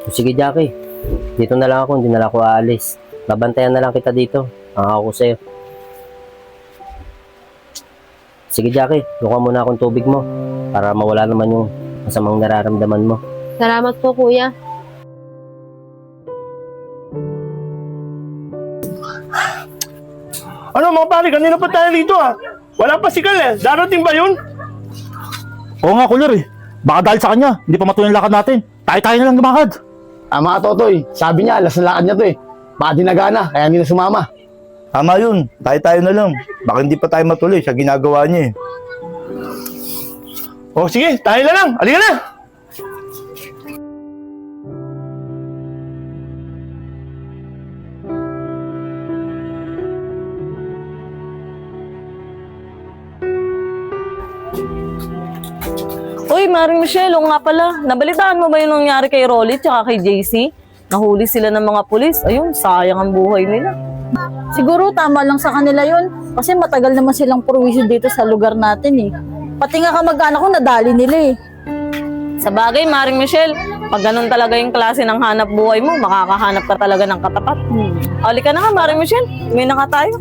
Sige, Jackie. Dito na lang ako, hindi na lang ako aalis. Babantayan na lang kita dito. Ang ako sa'yo. Sige, Jackie. Luka muna akong tubig mo para mawala naman yung masamang nararamdaman mo. Salamat po, kuya. Ano mga pare, kanina pa tayo dito ah. Wala pa si Kal eh. Darating ba yun? Oo nga, Kuya eh. Baka dahil sa kanya, hindi pa matuloy ang lakad natin. Tayo-tayo na lang lumakad. Mga Totoy, sabi niya, alas na lakad niya to eh. Baka di nagana, kaya hindi na sumama. Tama yun, tayo-tayo na lang. Baka hindi pa tayo matuloy sa ginagawa niya eh. O sige, tayo na lang. Halika na. Uy, Maring Michelle, oo nga pala. Nabalitaan mo ba yung nangyari kay Rolly tsaka kay JC? Nahuli sila ng mga pulis. Ayun, sayang ang buhay nila. Siguro tama lang sa kanila yun. Kasi matagal naman silang purwisyo dito sa lugar natin eh. Pati nga kamag-anak ko nadali nila eh. Sa bagay, Maring Michelle, pag ganun talaga yung klase ng hanap buhay mo, makakahanap ka talaga ng katapat. Halika na nga, Maring Michelle. Uwi na nga tayo.